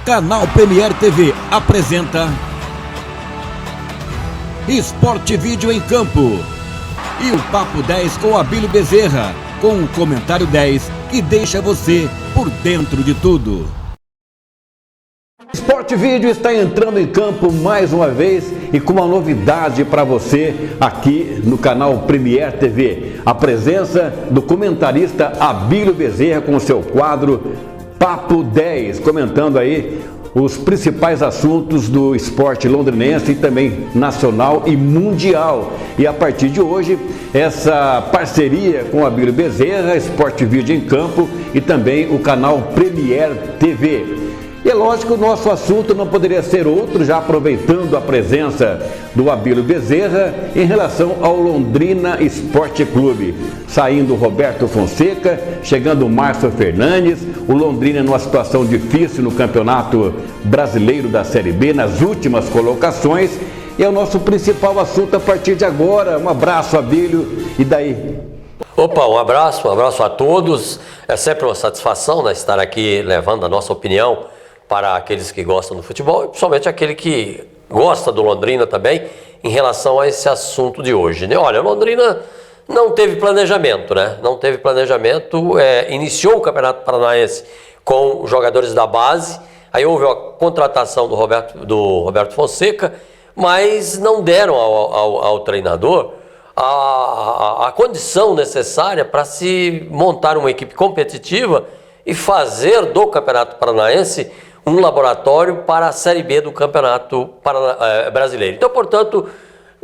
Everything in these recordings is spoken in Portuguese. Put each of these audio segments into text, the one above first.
Canal Premier TV apresenta Esporte Vídeo em Campo e o Papo 10 com Abílio Bezerra, com o Comentário 10 que deixa você por dentro de tudo. Esporte Vídeo está entrando em campo mais uma vez e com uma novidade para você aqui no canal Premier TV. A presença do comentarista Abílio Bezerra com o seu quadro Papo 10, comentando aí os principais assuntos do esporte londrinense e também nacional e mundial. E a partir de hoje, essa parceria com o Abílio Bezerra, Esporte Vídeo em Campo e também o canal Premier TV. E é lógico, o nosso assunto não poderia ser outro, já aproveitando a presença do Abílio Bezerra, em relação ao Londrina Esporte Clube. Saindo o Roberto Fonseca, chegando o Márcio Fernandes, o Londrina numa situação difícil no Campeonato Brasileiro da Série B, nas últimas colocações. E é o nosso principal assunto a partir de agora. Um abraço, Abílio, e daí? Opa, um abraço a todos. É sempre uma satisfação, né, estar aqui levando a nossa opinião para aqueles que gostam do futebol e principalmente aquele que gosta do Londrina também em relação a esse assunto de hoje, né? Olha, o Londrina não teve planejamento, né? Não teve planejamento, iniciou o Campeonato Paranaense com jogadores da base, aí houve a contratação do Roberto Fonseca, mas não deram ao treinador a condição necessária para se montar uma equipe competitiva e fazer do Campeonato Paranaense um laboratório para a Série B do Campeonato Brasileiro. Então, portanto,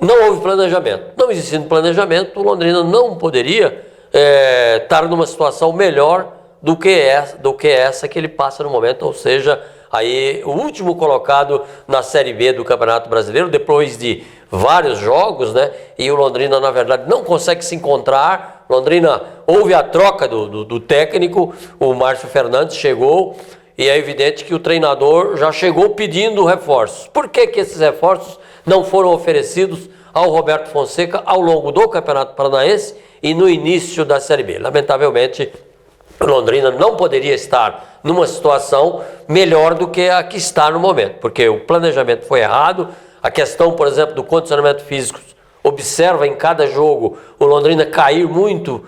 não houve planejamento. Não existindo planejamento, o Londrina não poderia estar numa situação melhor do que essa que ele passa no momento, ou seja, aí o último colocado na Série B do Campeonato Brasileiro, depois de vários jogos, né? E o Londrina, na verdade, não consegue se encontrar. Londrina, houve a troca do técnico, o Márcio Fernandes chegou, e é evidente que o treinador já chegou pedindo reforços. Por que esses reforços não foram oferecidos ao Roberto Fonseca ao longo do Campeonato Paranaense e no início da Série B? Lamentavelmente, o Londrina não poderia estar numa situação melhor do que a que está no momento, porque o planejamento foi errado. A questão, por exemplo, do condicionamento físico, observa em cada jogo o Londrina cair muito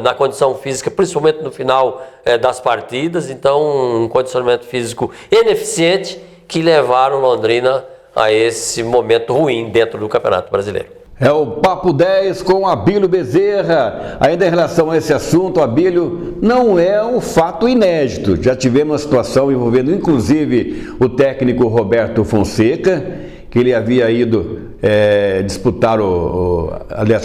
na condição física, principalmente no final das partidas. Então, um condicionamento físico ineficiente que levaram o Londrina a esse momento ruim dentro do Campeonato Brasileiro. É o Papo 10 com Abílio Bezerra. Ainda em relação a esse assunto, Abílio, não é um fato inédito. Já tivemos uma situação envolvendo inclusive o técnico Roberto Fonseca, que ele havia ido disputar,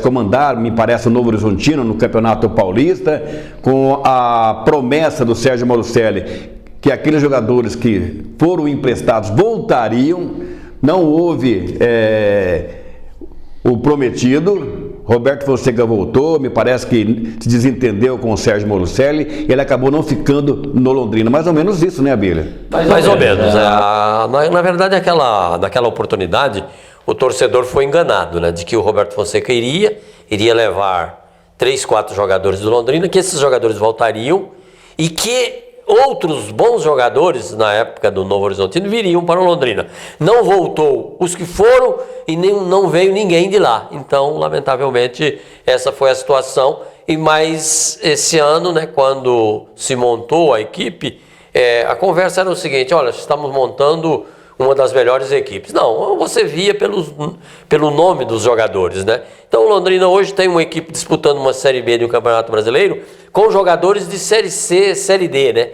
comandar, me parece, o Novo Horizontino no Campeonato Paulista, com a promessa do Sérgio Malucelli que aqueles jogadores que foram emprestados voltariam. Não houve o prometido. Roberto Fonseca voltou, me parece que se desentendeu com o Sérgio Malucelli e ele acabou não ficando no Londrina. Mais ou menos isso, né, Abílio? Mais ou menos. Na verdade, naquela oportunidade, o torcedor foi enganado, né, de que o Roberto Fonseca iria levar 3, 4 jogadores do Londrina, que esses jogadores voltariam e que outros bons jogadores, na época do Novo Horizontino, viriam para o Londrina. Não voltou os que foram e não veio ninguém de lá. Então, lamentavelmente, essa foi a situação. Mas esse ano, né, quando se montou a equipe, a conversa era o seguinte: olha, estamos montando uma das melhores equipes. Não, você via pelo nome dos jogadores, né? Então o Londrina hoje tem uma equipe disputando uma Série B do Campeonato Brasileiro com jogadores de Série C, Série D, né?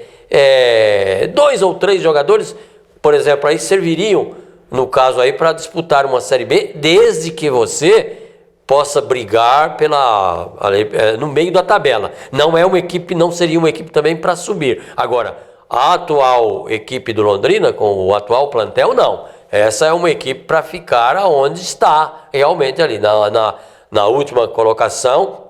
2 ou 3 jogadores, por exemplo, aí serviriam, no caso aí, para disputar uma Série B, desde que você possa brigar no meio da tabela. Não seria uma equipe também para subir. Agora, a atual equipe do Londrina, com o atual plantel, não. Essa é uma equipe para ficar onde está, realmente ali, na última colocação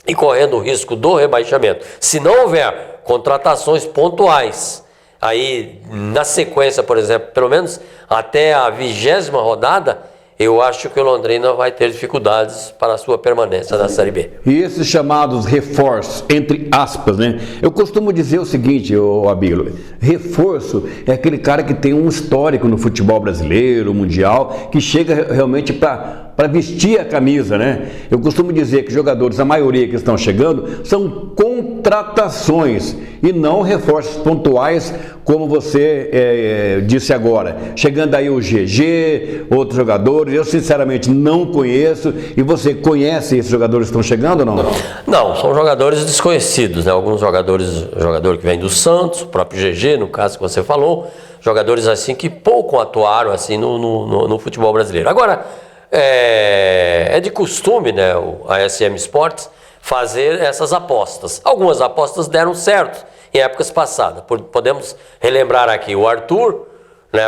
e correndo o risco do rebaixamento. Se não houver contratações pontuais, aí na sequência, por exemplo, pelo menos até a 20ª rodada, eu acho que o Londrina vai ter dificuldades para a sua permanência na Série B. E esses chamados reforços, entre aspas, né? Eu costumo dizer o seguinte, Abílio, reforço é aquele cara que tem um histórico no futebol brasileiro, mundial, que chega realmente para vestir a camisa, né? Eu costumo dizer que jogadores, a maioria que estão chegando, são contratações e não reforços pontuais, como você disse agora. Chegando aí o GG, outros jogadores, eu sinceramente não conheço. E você conhece esses jogadores que estão chegando ou não? Não, são jogadores desconhecidos, né? Alguns jogadores, jogador que vem do Santos, o próprio GG, no caso que você falou, jogadores assim que pouco atuaram assim no futebol brasileiro. Agora, é de costume, né, a SM Sports fazer essas apostas. Algumas apostas deram certo em épocas passadas. Podemos relembrar aqui o Arthur, né,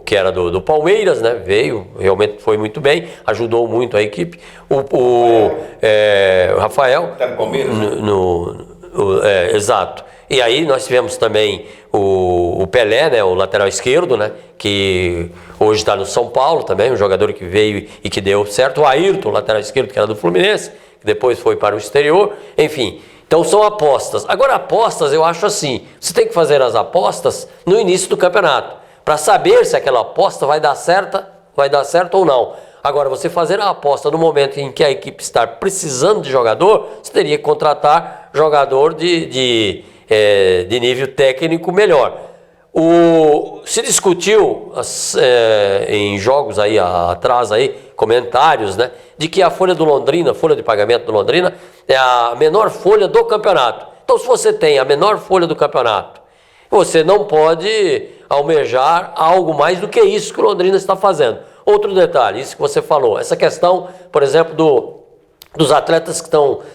que era do Palmeiras, né, veio, realmente foi muito bem, ajudou muito a equipe. O Rafael. Tá no Palmeiras? Exato. E aí nós tivemos também o Pelé, né, o lateral esquerdo, né, que hoje está no São Paulo também, um jogador que veio e que deu certo. O Ayrton, lateral esquerdo, que era do Fluminense, que depois foi para o exterior, enfim. Então são apostas. Agora apostas eu acho assim, você tem que fazer as apostas no início do campeonato, para saber se aquela aposta vai dar certo ou não. Agora, você fazer a aposta no momento em que a equipe está precisando de jogador, você teria que contratar jogador de nível técnico melhor. Se discutiu em jogos aí atrás, comentários, né, de que a folha do Londrina, a folha de pagamento do Londrina, é a menor folha do campeonato. Então, se você tem a menor folha do campeonato, você não pode almejar algo mais do que isso que o Londrina está fazendo. Outro detalhe, isso que você falou, essa questão, por exemplo, dos atletas que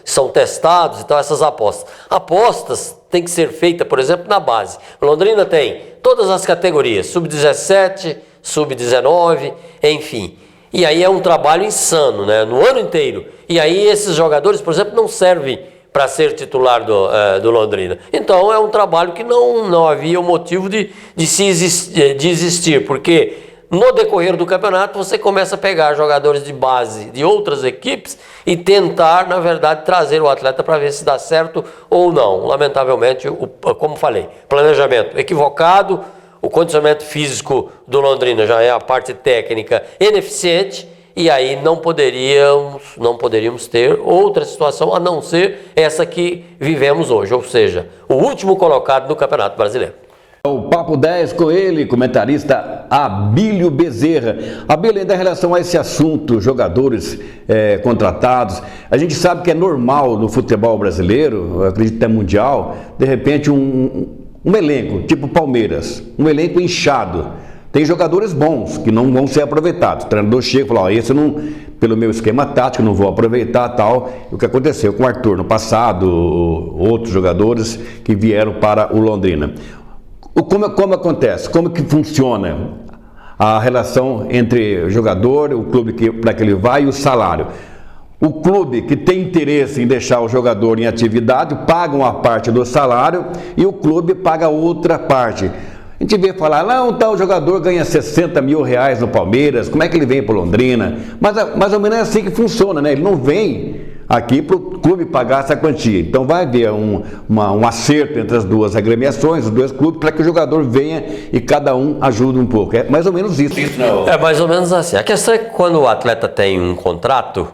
são testados, então essas apostas. Apostas têm que ser feitas, por exemplo, na base. O Londrina tem todas as categorias, sub-17, sub-19, enfim. E aí é um trabalho insano, né? No ano inteiro. E aí esses jogadores, por exemplo, não servem para ser titular do Londrina. Então é um trabalho que não havia o motivo de existir, porque no decorrer do campeonato você começa a pegar jogadores de base de outras equipes e tentar, na verdade, trazer o atleta para ver se dá certo ou não. Lamentavelmente, como falei, planejamento equivocado, o condicionamento físico do Londrina já é a parte técnica ineficiente, e aí não poderíamos ter outra situação a não ser essa que vivemos hoje, ou seja, o último colocado no Campeonato Brasileiro. O Papo 10 com ele, comentarista Abílio Bezerra. Abílio, ainda em relação a esse assunto, jogadores contratados, a gente sabe que é normal no futebol brasileiro, eu acredito até mundial, de repente um elenco, tipo Palmeiras, um elenco inchado. Tem jogadores bons que não vão ser aproveitados. O treinador chega e fala, esse não, pelo meu esquema tático, não vou aproveitar tal. O que aconteceu com o Arthur no passado, outros jogadores que vieram para o Londrina. Como acontece? Como que funciona a relação entre o jogador, o clube para que ele vai e o salário? O clube que tem interesse em deixar o jogador em atividade paga uma parte do salário e o clube paga outra parte. A gente vê falar, não, tal jogador ganha 60 mil reais no Palmeiras, como é que ele vem para Londrina? Mas mais ou menos é assim que funciona, né? Ele não vem aqui para o clube pagar essa quantia. Então vai haver um acerto entre as duas agremiações, os dois clubes, para que o jogador venha e cada um ajude um pouco. É mais ou menos isso. É mais ou menos assim. A questão é que quando o atleta tem um contrato,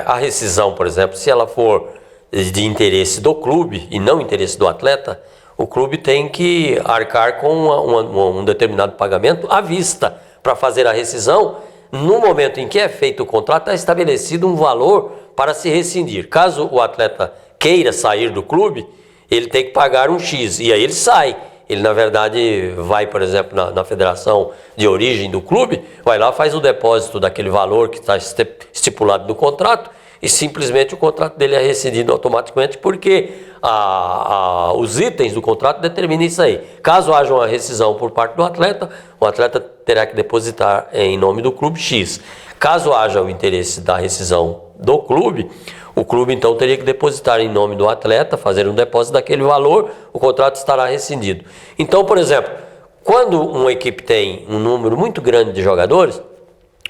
a rescisão, por exemplo, se ela for de interesse do clube e não interesse do atleta, o clube tem que arcar com um determinado pagamento à vista para fazer a rescisão. No momento em que é feito o contrato, está estabelecido um valor para se rescindir. Caso o atleta queira sair do clube, ele tem que pagar um X, e aí ele sai. Ele, na verdade, vai, por exemplo, na federação de origem do clube, vai lá, faz o depósito daquele valor que está estipulado no contrato, e simplesmente o contrato dele é rescindido automaticamente, porque os itens do contrato determinam isso aí. Caso haja uma rescisão por parte do atleta, o atleta terá que depositar em nome do clube X. Caso haja o interesse da rescisão do clube, o clube então teria que depositar em nome do atleta, fazer um depósito daquele valor, o contrato estará rescindido. Então, por exemplo, quando uma equipe tem um número muito grande de jogadores,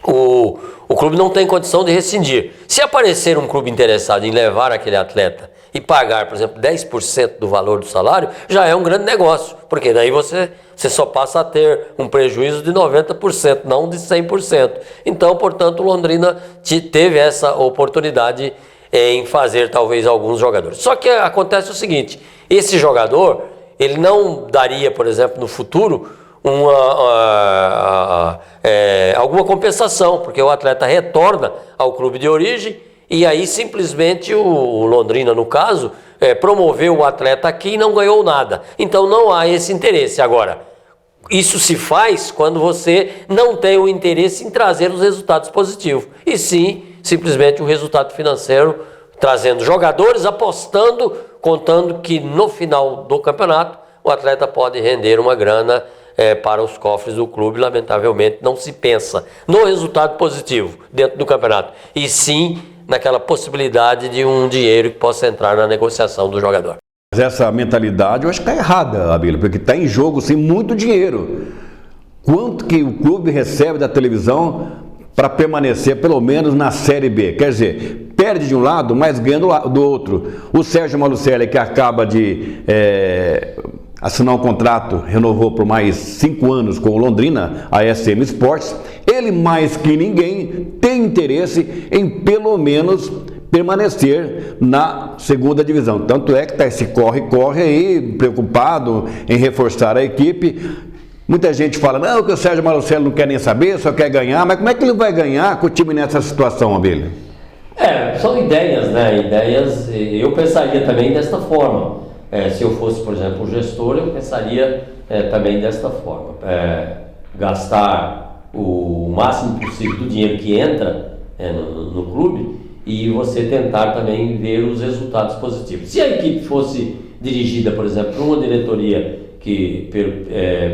o clube não tem condição de rescindir. Se aparecer um clube interessado em levar aquele atleta e pagar, por exemplo, 10% do valor do salário, já é um grande negócio, porque daí você só passa a ter um prejuízo de 90%, não de 100%. Então, portanto, o Londrina teve essa oportunidade em fazer talvez alguns jogadores. Só que acontece o seguinte, esse jogador, ele não daria, por exemplo, no futuro, alguma compensação, porque o atleta retorna ao clube de origem e aí simplesmente o Londrina, no caso, promoveu o atleta aqui e não ganhou nada. Então não há esse interesse. Agora, isso se faz quando você não tem o interesse em trazer os resultados positivos, e sim simplesmente o resultado financeiro, trazendo jogadores, apostando, contando que no final do campeonato o atleta pode render uma grana para os cofres do clube. Lamentavelmente não se pensa no resultado positivo dentro do campeonato, e sim naquela possibilidade de um dinheiro que possa entrar na negociação do jogador. Mas essa mentalidade eu acho que está errada, Abílio, porque está em jogo sim muito dinheiro. Quanto que o clube recebe da televisão para permanecer pelo menos na Série B? Quer dizer, perde de um lado, mas ganha do outro. O Sérgio Malucelli, que acaba de assinar um contrato, renovou por mais 5 anos com o Londrina, a SM Sports, ele mais que ninguém tem interesse em pelo menos permanecer na segunda divisão. Tanto é que está esse corre-corre aí, preocupado em reforçar a equipe. Muita gente fala, não, que o Sérgio Malucelli não quer nem saber, só quer ganhar, mas como é que ele vai ganhar com o time nessa situação, Abílio? São ideias, né? Ideias, eu pensaria também desta forma. Se eu fosse, por exemplo, o gestor, eu pensaria também desta forma. Gastar o máximo possível do dinheiro que entra no clube e você tentar também ver os resultados positivos. Se a equipe fosse dirigida, por exemplo, por uma diretoria que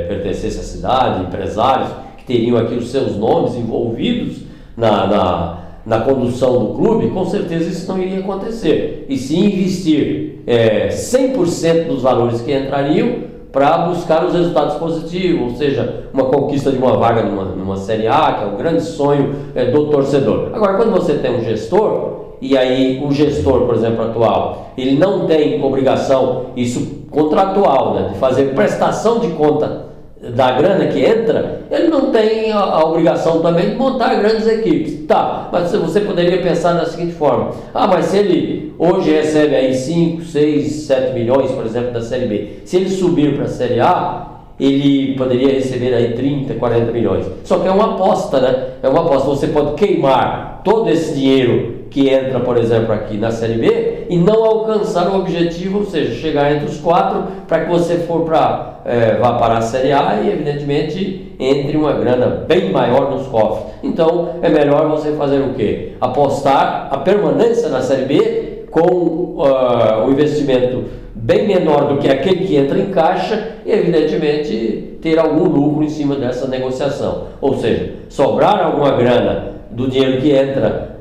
pertencesse à cidade, empresários que teriam aqui os seus nomes envolvidos na condução do clube, com certeza isso não iria acontecer. E sim investir 100% dos valores que entrariam para buscar os resultados positivos, ou seja, uma conquista de uma vaga numa Série A, que é um grande sonho do torcedor. Agora, quando você tem um gestor, e aí o gestor, por exemplo, atual, ele não tem obrigação, isso contratual, né, de fazer prestação de conta da grana que entra, ele não tem a obrigação também de montar grandes equipes. Tá, mas você poderia pensar da seguinte forma, mas se ele hoje recebe aí 5, 6, 7 milhões, por exemplo, da Série B, se ele subir para a Série A, ele poderia receber aí 30, 40 milhões. Só que é uma aposta, né? É uma aposta. Você pode queimar todo esse dinheiro que entra, por exemplo, aqui na Série B e não alcançar o objetivo, ou seja, chegar entre os 4 para que você vá para a Série A e, evidentemente, entre uma grana bem maior nos cofres. Então, é melhor você fazer o quê? Apostar a permanência na Série B com o investimento bem menor do que aquele que entra em caixa e, evidentemente, ter algum lucro em cima dessa negociação. Ou seja, sobrar alguma grana do dinheiro que entra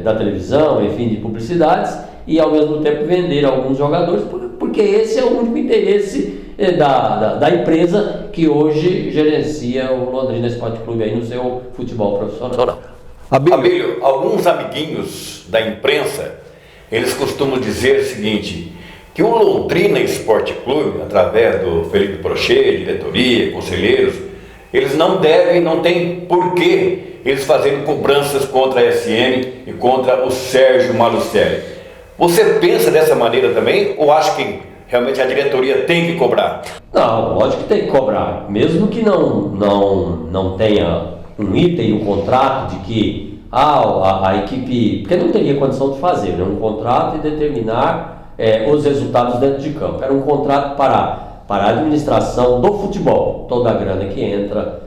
da televisão, enfim, de publicidades, e ao mesmo tempo vender alguns jogadores, porque esse é o único interesse da empresa que hoje gerencia o Londrina Esporte Clube aí no seu futebol profissional. Abílio, alguns amiguinhos da imprensa, eles costumam dizer o seguinte, que o Londrina Esporte Clube, através do Felipe Prochet, diretoria, conselheiros, eles não têm porquê eles fazendo cobranças contra a SM e contra o Sérgio Malucelli. Você pensa dessa maneira também ou acha que realmente a diretoria tem que cobrar? Não, lógico que tem que cobrar, mesmo que não tenha um item no contrato de que a equipe, porque não teria condição de fazer, né, um contrato e determinar os resultados dentro de campo. Era um contrato para a administração do futebol. Toda a grana que entra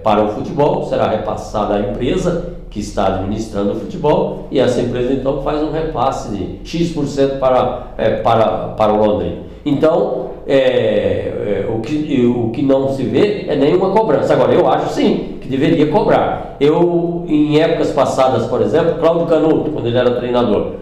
para o futebol será repassada à empresa que está administrando o futebol, e essa empresa então faz um repasse de X% para o Londrina. Então, o que não se vê é nenhuma cobrança. Agora, eu acho sim que deveria cobrar. Em épocas passadas, por exemplo, Cláudio Canuto, quando ele era treinador,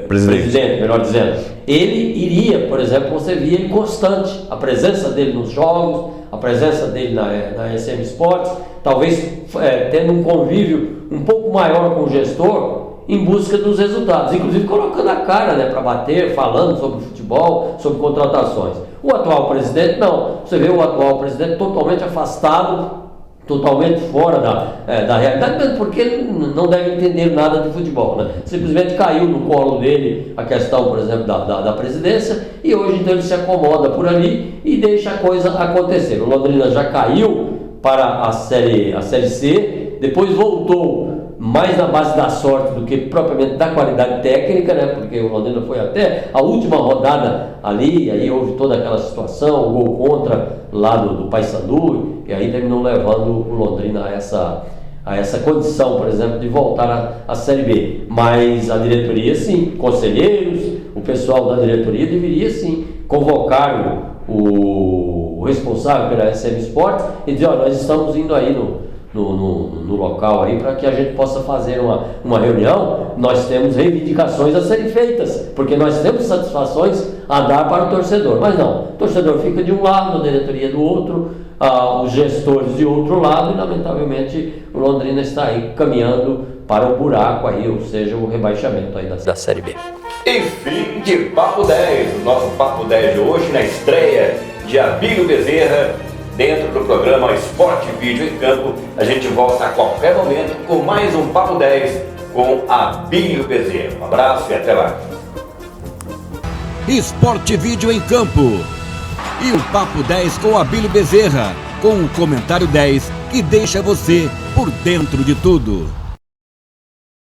presidente, melhor dizendo, ele iria, por exemplo, você via ele constante, a presença dele nos jogos, a presença dele na SM Sports, talvez tendo um convívio um pouco maior com o gestor em busca dos resultados, inclusive colocando a cara, né, para bater, falando sobre futebol, sobre contratações. O atual presidente não, você vê o atual presidente totalmente afastado, totalmente fora da realidade, mesmo porque ele não deve entender nada de futebol, né? Simplesmente caiu no colo dele a questão, por exemplo, da presidência, e hoje então ele se acomoda por ali e deixa a coisa acontecer. O Londrina já caiu para a Série C, depois voltou mais na base da sorte do que propriamente da qualidade técnica, né? Porque o Londrina foi até a última rodada ali, e aí houve toda aquela situação, o gol contra lá do Paysandu, e aí terminou levando o Londrina a essa condição, por exemplo, de voltar à Série B. Mas a diretoria, sim, conselheiros, o pessoal da diretoria deveria, sim, convocar o responsável pela SM Sports e dizer, olha, nós estamos indo aí no local aí para que a gente possa fazer uma reunião. Nós temos reivindicações a serem feitas, porque nós temos satisfações a dar para o torcedor, mas não, o torcedor fica de um lado, a diretoria do outro, os gestores de outro lado, e lamentavelmente o Londrina está aí caminhando para o buraco aí, ou seja, o rebaixamento aí da Série B. E fim de Papo 10, o nosso Papo 10 de hoje, na estreia de Abílio Bezerra, dentro do programa Esporte Vídeo em Campo. A gente volta a qualquer momento com mais um Papo 10 com Abílio Bezerra. Um abraço e até lá. Esporte Vídeo em Campo. E o Papo 10 com Abílio Bezerra, com o comentário 10 que deixa você por dentro de tudo.